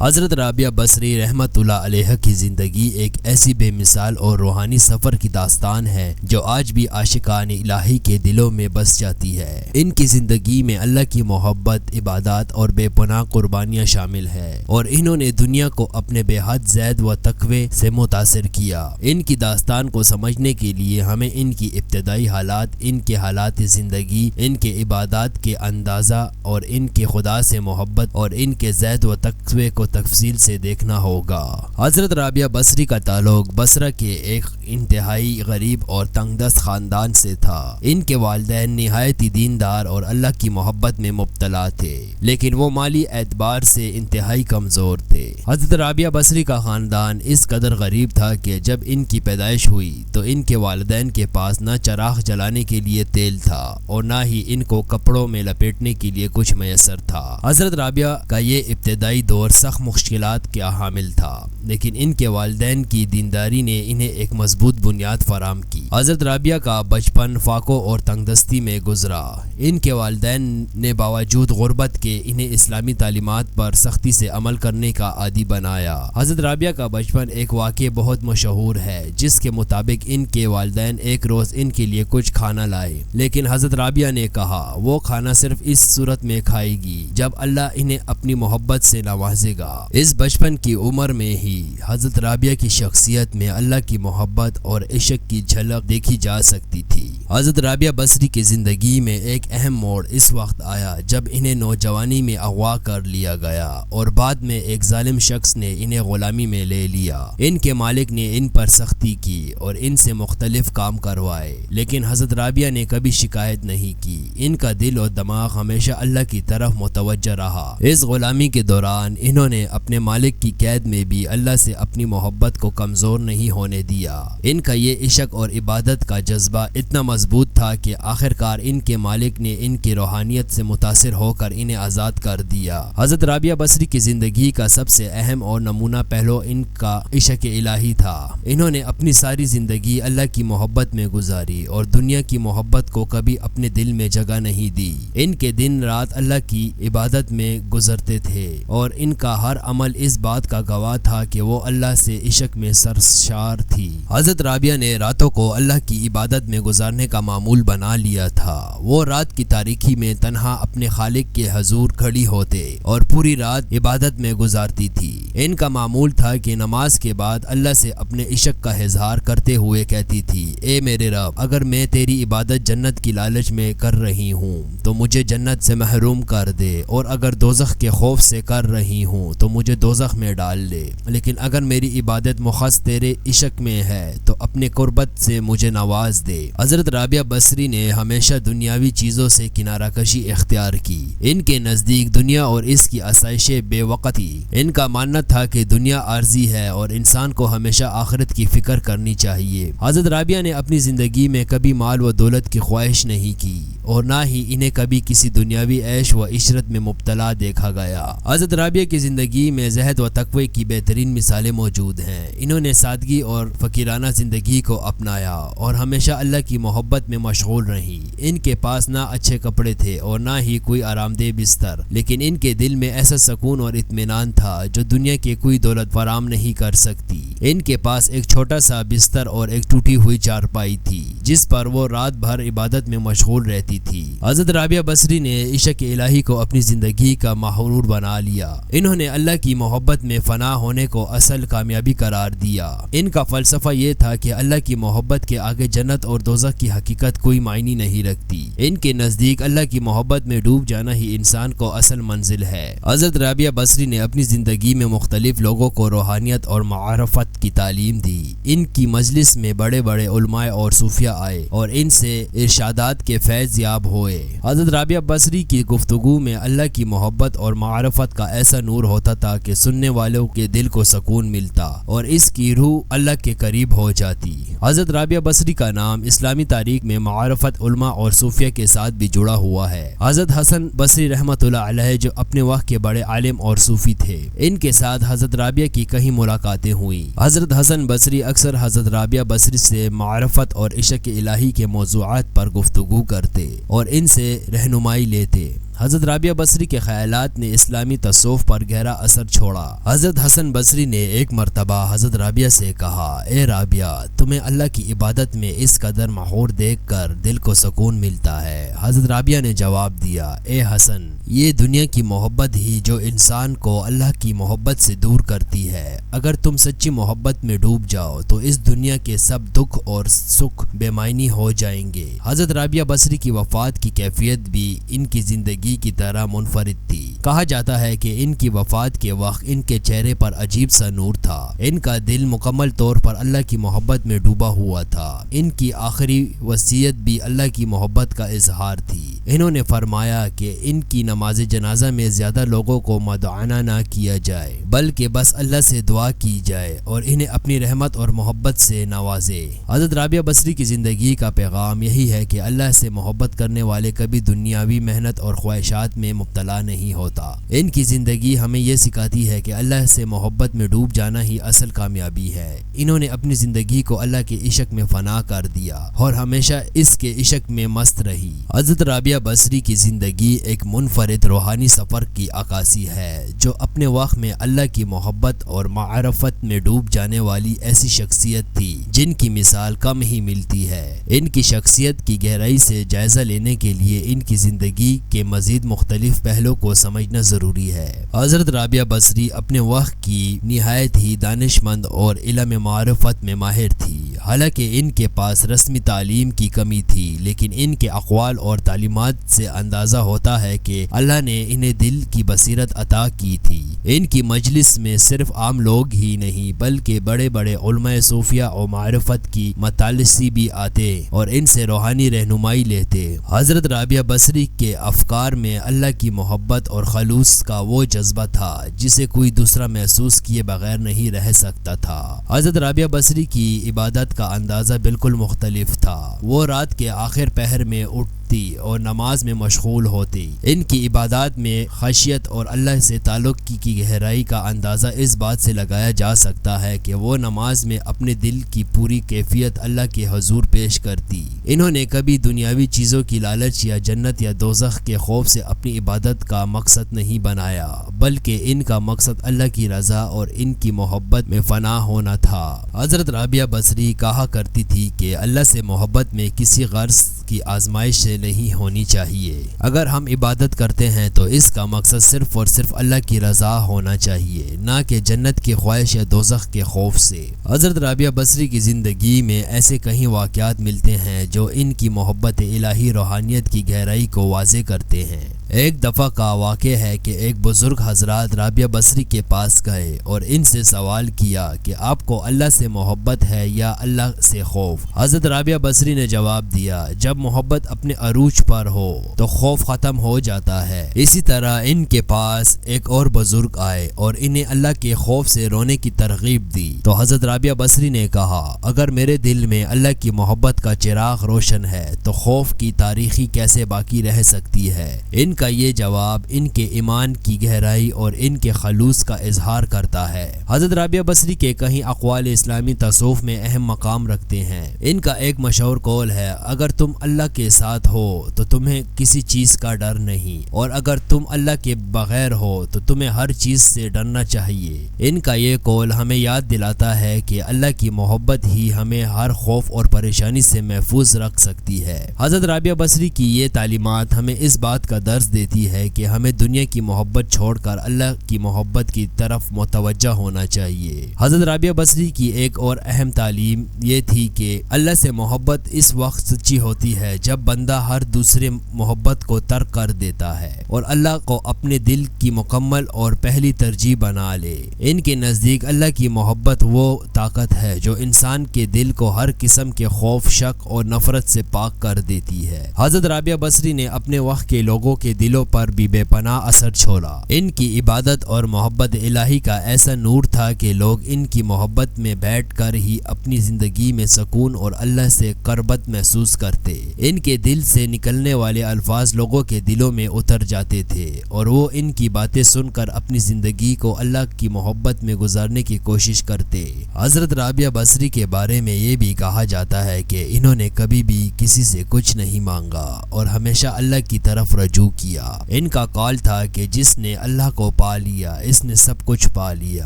حضرت رابعہ بصری رحمت اللہ علیہ کی زندگی ایک ایسی بے مثال اور روحانی سفر کی داستان ہے جو آج بھی عاشقان الہی کے دلوں میں بس جاتی ہے۔ ان کی زندگی میں اللہ کی محبت، عبادات اور بے پناہ قربانیاں شامل ہے اور انہوں نے دنیا کو اپنے بے حد زید و تقوی سے متاثر کیا۔ ان کی داستان کو سمجھنے کے لیے ہمیں ان کی ابتدائی حالات، ان کے حالات زندگی، ان کے عبادات کے اندازہ اور ان کے خدا سے محبت اور ان کے زید و تقوی کو تفصیل سے دیکھنا ہوگا۔ حضرت رابعہ بصری کا تعلق بصرہ کے ایک انتہائی غریب اور تنگ دست خاندان سے تھا۔ ان کے والدین نہایت ہی دیندار اور اللہ کی محبت میں مبتلا تھے، لیکن وہ مالی اعتبار سے انتہائی کمزور تھے۔ حضرت رابعہ بصری کا خاندان اس قدر غریب تھا کہ جب ان کی پیدائش ہوئی تو ان کے والدین کے پاس نہ چراغ جلانے کے لیے تیل تھا اور نہ ہی ان کو کپڑوں میں لپیٹنے کے لیے کچھ میسر تھا۔ حضرت رابعہ کا یہ ابتدائی دور سخت مشکلات کا حامل تھا، لیکن ان کے والدین کی دینداری نے انہیں ایک مضبوط بنیاد فراہم کی۔ حضرت رابعہ کا بچپن فاقوں اور تنگ دستی میں گزرا۔ ان کے والدین نے باوجود غربت کے انہیں اسلامی تعلیمات پر سختی سے عمل کرنے کا عادی بنایا۔ حضرت رابعہ کا بچپن ایک واقعہ بہت مشہور ہے جس کے مطابق ان کے والدین ایک روز ان کے لیے کچھ کھانا لائے، لیکن حضرت رابعہ نے کہا وہ کھانا صرف اس صورت میں کھائے گی جب اللہ انہیں اپنی محبت سے نوازے گا۔ اس بچپن کی عمر میں ہی حضرت رابعہ کی شخصیت میں اللہ کی محبت اور عشق کی جھلک دیکھی جا سکتی تھی۔ حضرت رابعہ بصری کی زندگی میں ایک اہم موڑ اس وقت آیا جب انہیں نوجوانی میں اغوا کر لیا گیا اور بعد میں ایک ظالم شخص نے انہیں غلامی میں لے لیا۔ ان کے مالک نے ان پر سختی کی اور ان سے مختلف کام کروائے، لیکن حضرت رابعہ نے کبھی شکایت نہیں کی۔ ان کا دل اور دماغ ہمیشہ اللہ کی طرف متوجہ رہا۔ اس غلامی کے دوران انہوں نے اپنے مالک کی قید میں بھی اللہ سے اپنی محبت کو کمزور نہیں ہونے دیا۔ ان کا یہ عشق اور عبادت کا جذبہ اتنا مضبوط تھا کہ آخرکار ان کے مالک نے ان کی روحانیت سے متاثر ہو کر انہیں آزاد کر دیا۔ حضرت رابعہ بصری کی زندگی کا سب سے اہم اور نمونہ پہلو ان کا عشق الہی تھا۔ انہوں نے اپنی ساری زندگی اللہ کی محبت میں گزاری اور دنیا کی محبت کو کبھی اپنے دل میں جگہ نہیں دی۔ ان کے دن رات اللہ کی عبادت میں گزرتے تھے اور ان کا ہر عمل اس بات کا گواہ تھا کہ وہ اللہ سے عشق میں سرشار تھی۔ حضرت رابعہ نے راتوں کو اللہ کی عبادت میں گزارنے کا معمول بنا لیا تھا۔ وہ رات کی تاریکی میں تنہا اپنے خالق کے حضور کھڑی ہوتے اور پوری رات عبادت میں گزارتی تھی۔ ان کا معمول تھا کہ نماز کے بعد اللہ سے اپنے عشق کا اظہار کرتے ہوئے کہتی تھی، اے میرے رب، اگر میں تیری عبادت جنت کی لالچ میں کر رہی ہوں تو مجھے جنت سے محروم کر دے، اور اگر دوزخ کے خوف سے کر رہی ہوں تو مجھے دوزخ میں ڈال دے، لیکن اگر میری عبادت مخص تیرے عشق میں ہے تو اپنے قربت سے مجھے نواز دے۔ حضرت رابعہ بصری نے ہمیشہ دنیاوی چیزوں سے کنارہ کشی اختیار کی۔ ان کے نزدیک دنیا اور اس کی آسائشیں بے وقت تھی۔ ان کا ماننا تھا کہ دنیا عارضی ہے اور انسان کو ہمیشہ آخرت کی فکر کرنی چاہیے۔ حضرت رابعہ نے اپنی زندگی میں کبھی مال و دولت کی خواہش نہیں کی اور نہ ہی انہیں کبھی کسی دنیاوی عیش و عشرت میں مبتلا دیکھا گیا۔ حضرت رابعہ کی زندگی میں زہد و تقوی کی بہترین مثالیں موجود ہیں۔ انہوں نے سادگی اور فقیرانہ زندگی کو اپنایا اور ہمیشہ اللہ کی محبت میں مشغول رہیں۔ ان کے پاس نہ اچھے کپڑے تھے اور نہ ہی کوئی آرام دہ بستر، لیکن ان کے دل میں ایسا سکون اور اطمینان تھا جو دنیا کی کوئی دولت فراہم نہیں کر سکتی۔ ان کے پاس ایک چھوٹا سا بستر اور ایک ٹوٹی ہوئی چارپائی تھی جس پر وہ رات بھر عبادت میں مشغول رہتی تھی۔ حضرت رابعہ بصری نے عشق الہی کو اپنی زندگی کا محور بنا لیا۔ انہوں نے اللہ کی محبت میں فنا ہونے کو اصل کامیابی قرار دیا۔ ان کا فلسفہ یہ تھا کہ اللہ کی محبت کے آگے جنت اور دوزخ کی حقیقت کوئی معنی نہیں رکھتی۔ ان کے نزدیک اللہ کی محبت میں ڈوب جانا ہی انسان کو اصل منزل ہے۔ حضرت رابعہ بصری نے اپنی زندگی میں مختلف لوگوں کو روحانیت اور معرفت کی تعلیم دی۔ ان کی مجلس میں بڑے بڑے علماء اور صوفیاء آئے اور ان سے ارشادات کے فیض یاب ہوئے۔ حضرت رابعہ بصری کی گفتگو میں اللہ کی محبت اور معرفت کا ایسا نور ہوتا تھا کہ سننے والوں کے دل کو سکون ملتا اور اس کی روح اللہ کے قریب ہو جاتی۔ حضرت رابعہ بصری کا نام اسلامی تاریخ میں معرفت، علماء اور صوفیاء کے ساتھ بھی جڑا ہوا ہے۔ حضرت حسن بصری رحمت اللہ علیہ جو اپنے وقت کے بڑے عالم اور صوفی تھے، ان کے ساتھ حضرت رابعہ کی کئی ملاقاتیں ہوئیں۔ حضرت حسن بصری اکثر حضرت رابعہ بصری سے معرفت اور عشق الہی کے موضوعات پر گفتگو کرتے اور ان سے رہنمائی لیتے۔ حضرت رابعہ بصری کے خیالات نے اسلامی تصوف پر گہرا اثر چھوڑا۔ حضرت حسن بصری نے ایک مرتبہ حضرت رابعہ سے کہا، اے رابعہ، تمہیں اللہ کی عبادت میں اس قدر مہور دیکھ کر دل کو سکون ملتا ہے۔ حضرت رابعہ نے جواب دیا، اے حسن، یہ دنیا کی محبت ہی جو انسان کو اللہ کی محبت سے دور کرتی ہے۔ اگر تم سچی محبت میں ڈوب جاؤ تو اس دنیا کے سب دکھ اور سکھ بے معنی ہو جائیں گے۔ حضرت رابعہ بصری کی وفات کی کیفیت بھی ان کی زندگی کی طرح منفرد تھی۔ کہا جاتا ہے کہ ان کی وفات کے وقت ان کے چہرے پر عجیب سا نور تھا۔ ان کا دل مکمل طور پر اللہ کی محبت میں ڈوبا ہوا تھا۔ ان کی آخری وصیت بھی اللہ کی محبت کا اظہار تھی۔ انہوں نے فرمایا کہ ان کی نماز جنازہ میں زیادہ لوگوں کو مدعانہ نہ کیا جائے، بلکہ بس اللہ سے دعا کی جائے اور انہیں اپنی رحمت اور محبت سے نوازے۔ حضرت رابعہ بصری کی زندگی کا پیغام یہی ہے کہ اللہ سے محبت کرنے والے کبھی دنیاوی محنت اور خواہشات میں مبتلا نہیں ہوتا۔ ان کی زندگی ہمیں یہ سکھاتی ہے کہ اللہ سے محبت میں ڈوب جانا ہی اصل کامیابی ہے۔ انہوں نے اپنی زندگی کو اللہ کے عشق میں فنا کر دیا اور ہمیشہ اس کے عشق میں مست رہی۔ حضرت رابعہ بصری کی زندگی ایک منفرد روحانی سفر کی عکاسی ہے، جو اپنے وقت میں اللہ کی محبت اور معرفت میں ڈوب جانے والی ایسی شخصیت تھی جن کی مثال کم ہی ملتی ہے۔ ان کی شخصیت کی گہرائی سے جائزہ لینے کے لیے ان کی زندگی کے مزید مختلف پہلوؤں کو سمجھنا ضروری ہے۔ حضرت رابعہ بصری اپنے وقت کی نہایت ہی دانش مند اور علم معرفت میں ماہر تھی۔ حالانکہ ان کے پاس رسمی تعلیم کی کمی تھی، لیکن ان کے اقوال اور تعلیمات سے اندازہ ہوتا ہے کہ اللہ نے انہیں دل کی بصیرت عطا کی تھی۔ ان کی مجلس میں صرف عام لوگ ہی نہیں بلکہ بڑے بڑے علماء صوفیہ اور معرفت کی متعلسی بھی آتے اور ان سے روحانی رہنمائی لیتے۔ حضرت رابعہ بصری کے افکار میں اللہ کی محبت اور خلوص کا وہ جذبہ تھا جسے کوئی دوسرا محسوس کیے بغیر نہیں رہ سکتا تھا۔ حضرت رابعہ بصری کی عبادت کا اندازہ بالکل مختلف تھا۔ وہ رات کے آخر پہر میں اٹھتی اور نماز میں مشغول ہوتی۔ ان کی عبادات میں خشیت اور اللہ سے تعلق کی گہرائی کا اندازہ اس بات سے لگایا جا سکتا ہے کہ وہ نماز میں اپنے دل کی پوری کیفیت اللہ کے حضور پیش کرتی۔ انہوں نے کبھی دنیاوی چیزوں کی لالچ یا جنت یا دوزخ کے خوف سے اپنی عبادت کا مقصد نہیں بنایا، بلکہ ان کا مقصد اللہ کی رضا اور ان کی محبت میں فنا ہونا تھا۔ حضرت رابعہ بصری کہا کرتی تھی کہ اللہ سے محبت میں کسی غرض کی آزمائش سے نہیں ہونی چاہیے۔ اگر ہم عبادت کرتے ہیں تو اس کا مقصد صرف اور صرف اللہ کی رضا ہونا چاہیے، نہ کہ جنت کی خواہش یا دوزخ کے خوف سے۔ حضرت رابعہ بصری کی زندگی میں ایسے کئی واقعات ملتے ہیں جو ان کی محبت الہی روحانیت کی گہرائی کو واضح کرتے ہیں۔ ایک دفعہ کا واقعہ ہے کہ ایک بزرگ حضرات رابعہ بصری کے پاس گئے اور ان سے سوال کیا کہ آپ کو اللہ سے محبت ہے یا اللہ سے خوف؟ حضرت رابعہ بصری نے جواب دیا، جب محبت اپنے عروج پر ہو تو خوف ختم ہو جاتا ہے۔ اسی طرح ان کے پاس ایک اور بزرگ آئے اور انہیں اللہ کے خوف سے رونے کی ترغیب دی تو حضرت رابعہ بصری نے کہا، اگر میرے دل میں اللہ کی محبت کا چراغ روشن ہے تو خوف کی تاریخی کیسے باقی رہ سکتی ہے؟ ان کا یہ جواب ان کے ایمان کی گہرائی اور ان کے خلوص کا اظہار کرتا ہے۔ حضرت رابعہ بصری کے کئی اقوال اسلامی تصوف میں اہم مقام رکھتے ہیں۔ ان کا ایک مشہور قول ہے، اگر تم اللہ کے ساتھ ہو تو تمہیں کسی چیز کا ڈر نہیں، اور اگر تم اللہ کے بغیر ہو تو تمہیں ہر چیز سے ڈرنا چاہیے۔ ان کا یہ قول ہمیں یاد دلاتا ہے کہ اللہ کی محبت ہی ہمیں ہر خوف اور پریشانی سے محفوظ رکھ سکتی ہے۔ حضرت رابعہ بصری کی یہ تعلیمات ہمیں اس بات کا درس دیتی ہے کہ ہمیں دنیا کی محبت چھوڑ کر اللہ کی محبت کی طرف متوجہ ہونا چاہیے۔ حضرت رابعہ بصری کی ایک اور اہم تعلیم یہ تھی کہ اللہ سے محبت اس وقت سچی ہوتی ہے جب بندہ ہر دوسرے محبت کو ترک کر دیتا ہے اور اللہ کو اپنے دل کی مکمل اور پہلی ترجیح بنا لے۔ ان کے نزدیک اللہ کی محبت وہ طاقت ہے جو انسان کے دل کو ہر قسم کے خوف، شک اور نفرت سے پاک کر دیتی ہے۔ حضرت رابعہ بصری نے اپنے وقت کے لوگوں کے دلوں پر بھی بے پناہ اثر چھوڑا۔ ان کی عبادت اور محبت الہی کا ایسا نور تھا کہ لوگ ان کی محبت میں بیٹھ کر ہی اپنی زندگی میں سکون اور اللہ سے قربت محسوس کرتے۔ ان کے دل سے نکلنے والے الفاظ لوگوں کے دلوں میں اتر جاتے تھے اور وہ ان کی باتیں سن کر اپنی زندگی کو اللہ کی محبت میں گزارنے کی کوشش کرتے۔ حضرت رابعہ بصری کے بارے میں یہ بھی کہا جاتا ہے کہ انہوں نے کبھی بھی کسی سے کچھ نہیں مانگا اور ہمیشہ اللہ کی طرف رجوع کی۔ کیا۔ ان کا قول تھا کہ جس نے اللہ کو پا لیا اس نے سب کچھ پا لیا،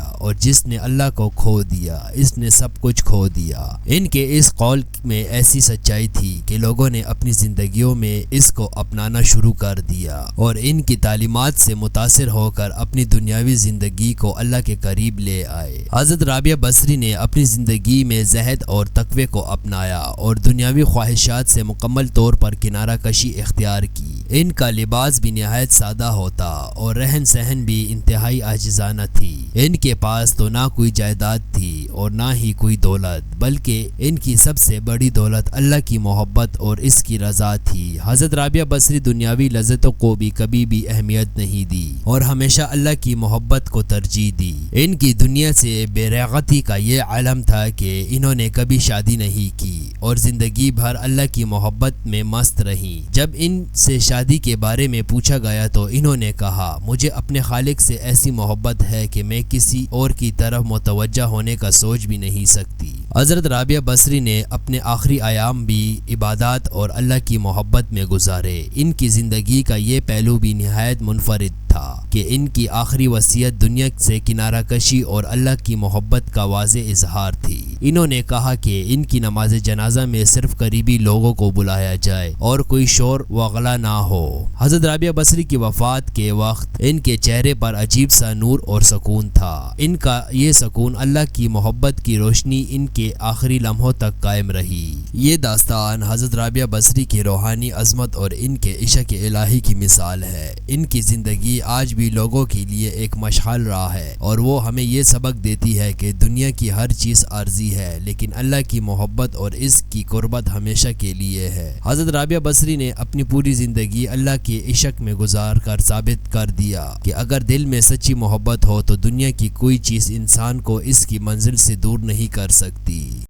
اور جس نے اللہ کو کھو دیا اس نے سب کچھ کھو دیا۔ ان کے اس قول میں ایسی سچائی تھی کہ لوگوں نے اپنی زندگیوں میں اس کو اپنانا شروع کر دیا، اور ان کی تعلیمات سے متاثر ہو کر اپنی دنیاوی زندگی کو اللہ کے قریب لے آئے۔ حضرت رابعہ بصری نے اپنی زندگی میں زہد اور تقوی کو اپنایا اور دنیاوی خواہشات سے مکمل طور پر کنارہ کشی اختیار کی۔ ان کا لباس بھی نہایت سادہ ہوتا اور رہن سہن بھی انتہائی عاجزانہ تھی۔ ان کے پاس تو نہ کوئی جائیداد تھی اور نہ ہی کوئی دولت، بلکہ ان کی سب سے بڑی دولت اللہ کی محبت اور اس کی رضا تھی۔ حضرت رابعہ بصری دنیاوی لذتوں کو بھی کبھی بھی اہمیت نہیں دی اور ہمیشہ اللہ کی محبت کو ترجیح دی۔ ان کی دنیا سے بے رغبتی کا یہ علم تھا کہ انہوں نے کبھی شادی نہیں کی اور زندگی بھر اللہ کی محبت میں مست رہی۔ جب ان سے شادی کے بارے میں پوچھا گیا تو انہوں نے کہا، مجھے اپنے خالق سے ایسی محبت ہے کہ میں کسی اور کی طرف متوجہ ہونے کا سوچ بھی نہیں سکتی۔ حضرت رابعہ بصری نے اپنے آخری ایام بھی عبادات اور اللہ کی محبت میں گزارے۔ ان کی زندگی کا یہ پہلو بھی نہایت منفرد تھا کہ ان کی آخری وصیت دنیا سے کنارہ کشی اور اللہ کی محبت کا واضح اظہار تھی۔ انہوں نے کہا کہ ان کی نماز جنازہ میں صرف قریبی لوگوں کو بلایا جائے اور کوئی شور وغلا نہ ہو۔ حضرت رابعہ بصری کی وفات کے وقت ان کے چہرے پر عجیب سا نور اور سکون تھا۔ ان کا یہ سکون اللہ کی محبت کی روشنی ان کے آخری لمحوں تک قائم رہی۔ یہ داستان حضرت رابعہ بصری کی روحانی عظمت اور ان کے عشق الہی کی مثال ہے۔ ان کی زندگی آج بھی لوگوں کے لیے ایک مشعل راہ ہے اور وہ ہمیں یہ سبق دیتی ہے کہ دنیا کی ہر چیز عارضی ہے، لیکن اللہ کی محبت اور اس کی قربت ہمیشہ کے لیے ہے۔ حضرت رابعہ بصری نے اپنی پوری زندگی اللہ کے عشق میں گزار کر ثابت کر دیا کہ اگر دل میں سچی محبت ہو تو دنیا کی کوئی چیز انسان کو اس کی منزل سے دور نہیں کر سکتی۔